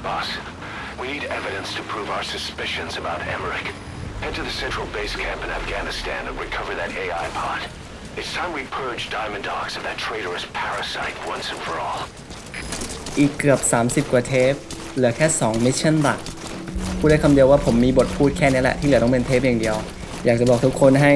Boss, we need evidence to prove our suspicions about Emmerich. Head to the central base camp in Afghanistan and recover that AI pod. It's time we purge Diamond Dogs of that traitorous parasite once and for all. อีกเกือบ30กว่าเทปเหลือแค่2มิชชั่นหลักพูดได้คำเดียวว่าผมมีบทพูดแค่นี้แหละที่เหลือต้องเป็นเทปอย่างเดียวอยากจะบอกทุกคนให้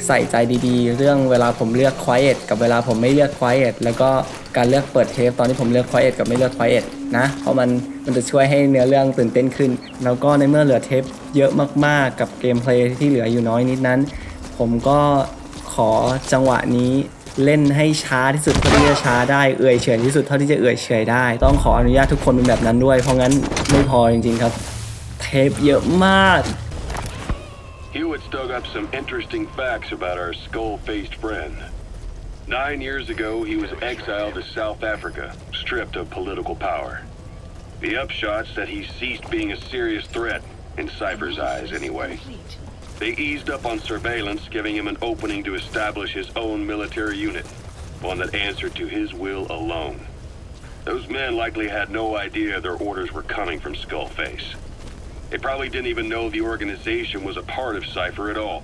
ใส่ใจดีๆเรื่องเวลาผมเลือก Quiet กับเวลาผมไม่เลือก Quiet แล้วก็การเลือกเปิดเทปตอนที่ผมเลือก Quiet กับไม่เลือก Quiet นะเพราะมันจะช่วยให้เนื้อเรื่องตื่นเต้นขึ้นแล้วก็ในเมื่อเหลือเทปเยอะมากๆกับเกมเพลย์ที่เหลืออยู่น้อยนิดนั้นผมก็ขอจังหวะนี้เล่นให้ช้าที่สุดเท่าที่จะช้าได้เอื่อยเฉยที่สุดเท่าที่จะเอื่อยเฉยได้ต้องขออนุญาตทุกคนเป็นแบบนั้นด้วยเพราะงั้นไม่พอจริงๆครับเทปเยอะมาก Hewitt's dug up some interesting facts about our skull-faced friend. 9 years ago, he was exiled to South Africa, stripped of political power. The upshot's that he ceased being a serious threat, in Cypher's eyes anyway. They eased up on surveillance, giving him an opening to establish his own military unit, one that answered to his will alone. Those men likely had no idea their orders were coming from Skullface. They probably didn't even know the organization was a part of Cypher at all.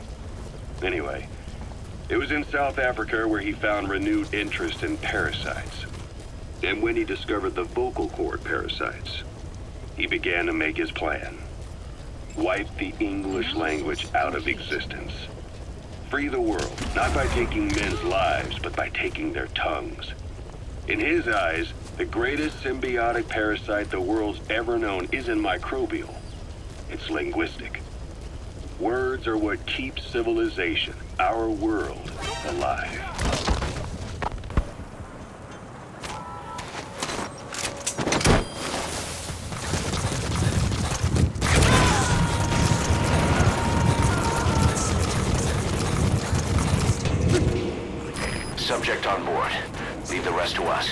Anyway, it was in South Africa where he found renewed interest in parasites. And when he discovered the vocal cord parasites, he began to make his plan. Wipe the English language out of existence. Free the world, not by taking men's lives, but by taking their tongues. In his eyes, the greatest symbiotic parasite the world's ever known isn't microbial. It's linguistic. Words are what keeps civilization, our world, alive. Subject on board. Leave the rest to us.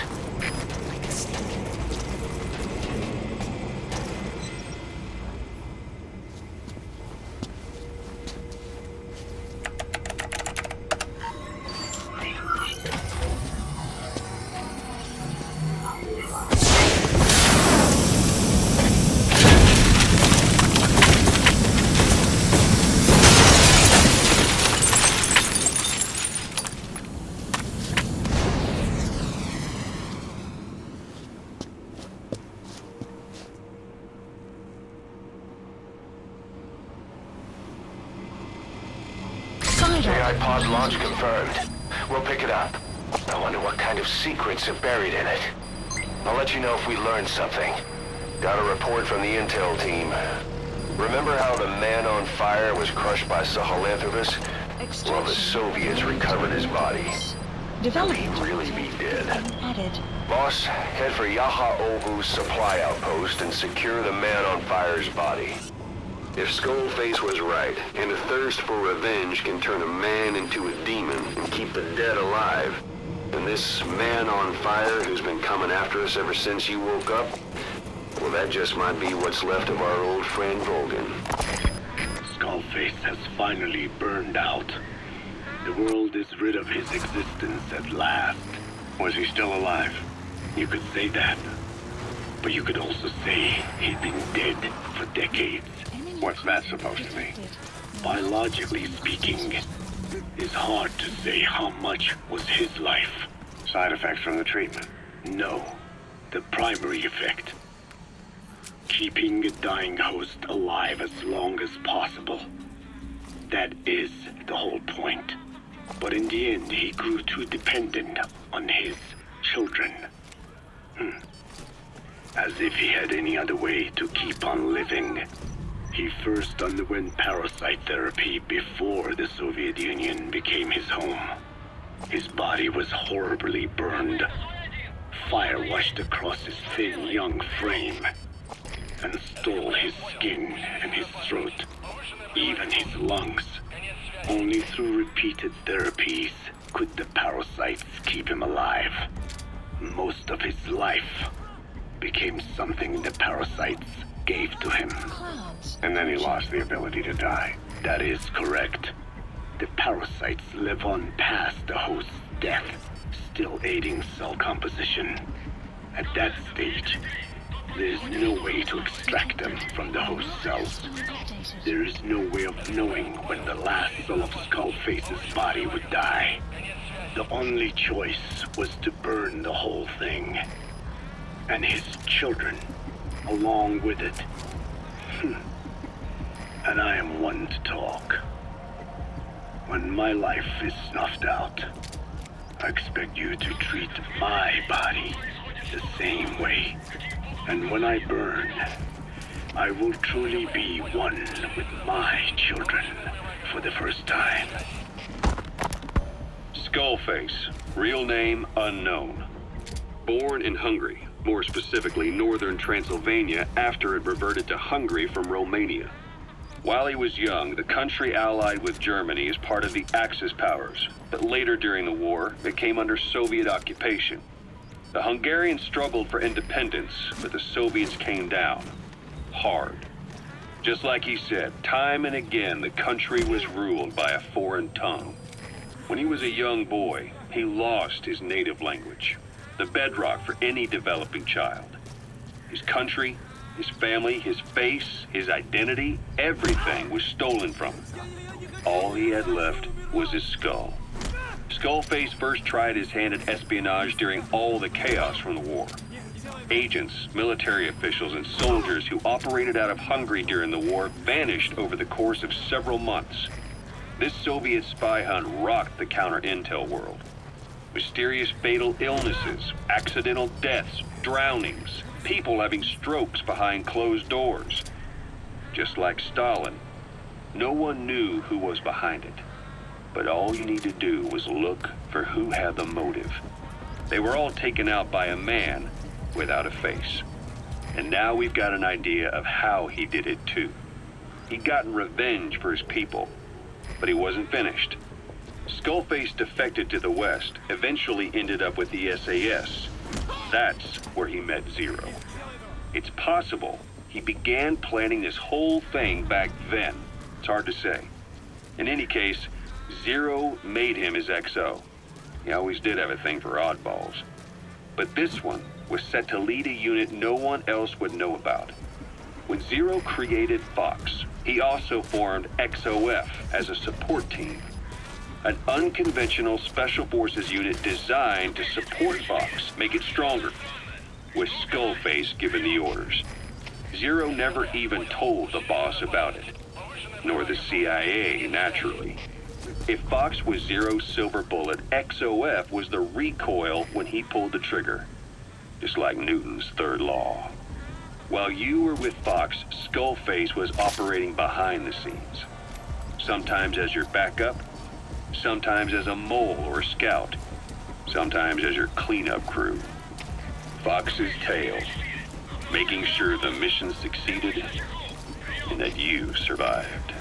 AI pod launch confirmed. We'll pick it up. I wonder what kind of secrets are buried in it. I'll let you know if we learn something. Got a report from the intel team. Remember how the man on fire was crushed by Sahelanthropus? Well, the Soviets recovered his body. Will he really be dead? Boss, head for Yaha Ovu's supply outpost and secure the man on fire's body. If Skullface was right, and a thirst for revenge can turn a man into a demon and keep the dead alive, then this man on fire who's been coming after us ever since you woke up, well, that just might be what's left of our old friend Volgan. Skullface has finally burned out. The world is rid of his existence at last. Was he still alive? You could say that. But you could also say he'd been dead for decades. What's that supposed to mean? Biologically speaking, it's hard to say how much was his life. Side effects from the treatment? No. The primary effect. Keeping a dying host alive as long as possible. That is the whole point. But in the end, he grew too dependent on his children. As if he had any other way to keep on living. He first underwent parasite therapy before the Soviet Union became his home. His body was horribly burned. Fire washed across his thin young frame and stole his skin and his throat, even his lungs. Only through repeated therapies could the parasites keep him alive. Most of his life became something the parasites gave to him. And then he lost the ability to die. That is correct. The parasites live on past the host's death, still aiding cell composition. At that stage, There's no way to extract them from the host cells. There is no way of knowing when the last cell of Skullface's body would die. The only choice was to burn the whole thing. And his children, along with it. And I am one to talk. When my life is snuffed out, I expect you to treat my body the same way. And when I burn, I will truly be one with my children for the first time. Skullface, real name unknown. Born in Hungary, more specifically northern Transylvania after it reverted to Hungary from Romania. While he was young, the country allied with Germany as part of the Axis powers, but later during the war, it came under Soviet occupation. The Hungarians struggled for independence, but the Soviets came down. Hard. Just like he said, time and again the country was ruled by a foreign tongue. When he was a young boy, he lost his native language, the bedrock for any developing child. His country, his family, his face, his identity, everything was stolen from him. All he had left was his skull. Skullface first tried his hand at espionage during all the chaos from the war. Agents, military officials, and soldiers who operated out of Hungary during the war vanished over the course of several months. This Soviet spy hunt rocked the counter-intel world. Mysterious fatal illnesses, accidental deaths, drownings, people having strokes behind closed doors. Just like Stalin, no one knew who was behind it. But all you need to do was look for who had the motive. They were all taken out by a man without a face. And now we've got an idea of how he did it too. He'd gotten revenge for his people, but he wasn't finished. Skullface defected to the West, eventually ended up with the SAS. That's where he met Zero. It's possible he began planning this whole thing back then. It's hard to say. In any case, Zero made him his XO. He always did have a thing for oddballs. But this one was set to lead a unit no one else would know about. When Zero created Fox, he also formed XOF as a support team. An unconventional special forces unit designed to support Fox, make it stronger, with Skullface giving the orders. Zero never even told the boss about it, nor the CIA, naturally. If Fox was Zero's silver bullet, XOF was the recoil when he pulled the trigger, just like Newton's third law. While you were with Fox, Skullface was operating behind the scenes, sometimes as your backup, sometimes as a mole or a scout, sometimes as your cleanup crew. Fox's tail, making sure the mission succeeded and that you survived.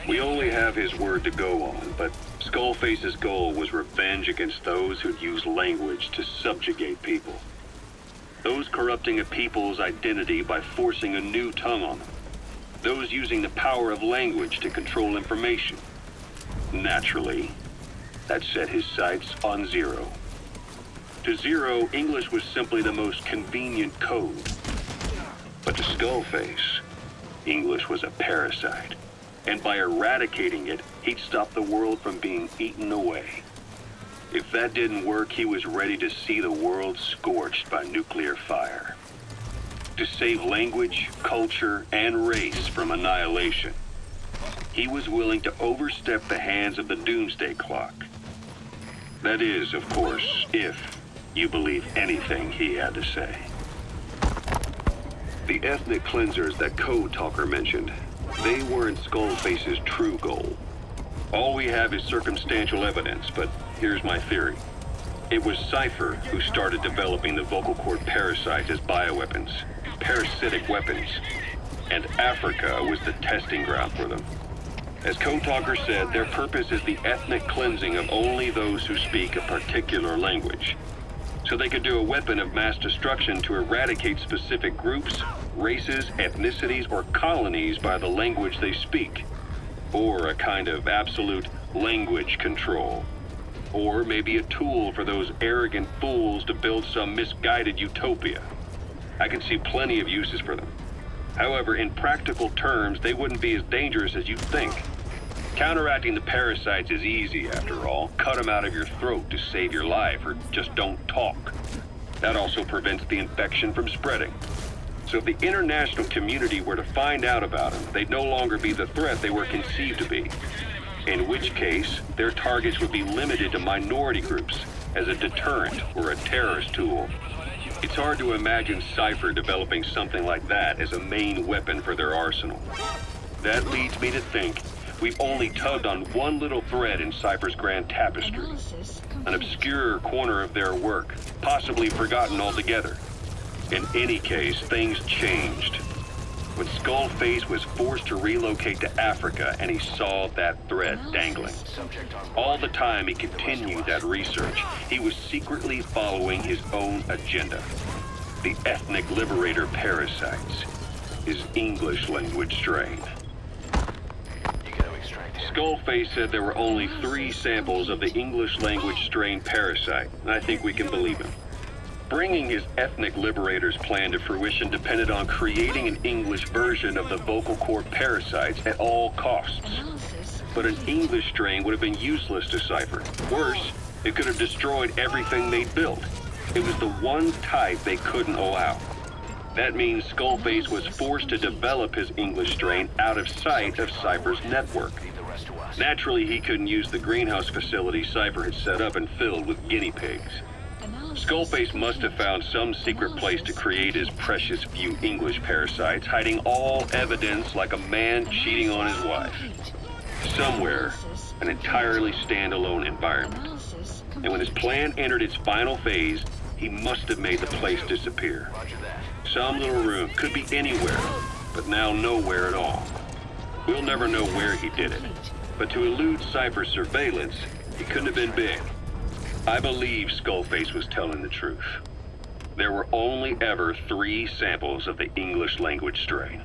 We only have his word to go on, but Skullface's goal was revenge against those who'd use language to subjugate people. Those corrupting a people's identity by forcing a new tongue on them. Those using the power of language to control information. Naturally, that set his sights on Zero. To Zero, English was simply the most convenient code. But to Skullface, English was a parasite. And by eradicating it, he'd stop the world from being eaten away. If that didn't work, he was ready to see the world scorched by nuclear fire. To save language, culture, and race from annihilation, he was willing to overstep the hands of the doomsday clock. That is, of course, if you believe anything he had to say. The ethnic cleansers that Code Talker mentioned, they weren't Skullface's true goal. All we have is circumstantial evidence, but here's my theory. It was Cypher who started developing the vocal cord parasites as bioweapons, parasitic weapons, and Africa was the testing ground for them. As Code Talker said, their purpose is the ethnic cleansing of only those who speak a particular language. So they could do a weapon of mass destruction to eradicate specific groups, races, ethnicities, or colonies by the language they speak, or a kind of absolute language control. Or maybe a tool for those arrogant fools to build some misguided utopia. I can see plenty of uses for them. However, in practical terms, they wouldn't be as dangerous as you think. Counteracting the parasites is easy, after all. Cut them out of your throat to save your life, or just don't talk. That also prevents the infection from spreading. So if the international community were to find out about them, they'd no longer be the threat they were conceived to be. In which case, their targets would be limited to minority groups as a deterrent or a terrorist tool. It's hard to imagine Cypher developing something like that as a main weapon for their arsenal. That leads me to think we've only tugged on one little thread in Cypher's grand tapestry, an obscure corner of their work, possibly forgotten altogether. In any case, things changed. When Skullface was forced to relocate to Africa and he saw that thread dangling. All the time he continued that research, he was secretly following his own agenda. The ethnic liberator parasites, his English language strain. Skullface said there were only 3 samples of the English language strain parasite, and I think we can believe him. Bringing his ethnic liberator's plan to fruition depended on creating an English version of the vocal cord parasites at all costs. But an English strain would have been useless to Cypher. Worse, it could have destroyed everything they'd built. It was the one type they couldn't allow. That means Skullface was forced to develop his English strain out of sight of Cypher's network. Naturally, he couldn't use the greenhouse facility Cypher had set up and filled with guinea pigs. Skullface must have found some secret place to create his precious few English parasites, hiding all evidence like a man cheating on his wife. Somewhere, an entirely standalone environment. And when his plan entered its final phase, he must have made the place disappear. Some little room, could be anywhere, but now nowhere at all. We'll never know where he did it. But to elude Cypher's surveillance, he couldn't have been big. I believe Skullface was telling the truth. There were only ever 3 samples of the English language strain.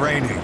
raining.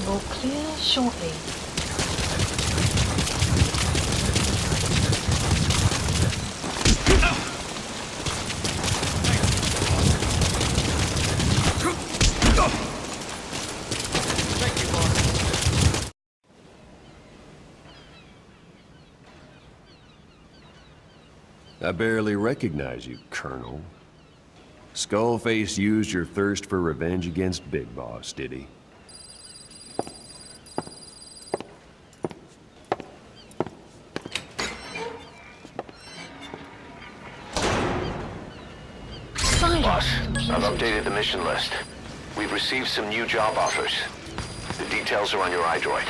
Will clear shortly. I barely recognize you, Colonel. Skullface used your thirst for revenge against Big Boss, did he? Boss, I've updated the mission list. We've received some new job offers. The details are on your iDroid.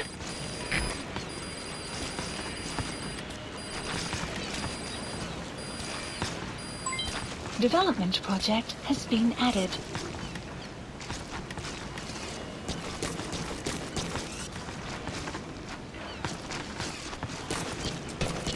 Development project has been added.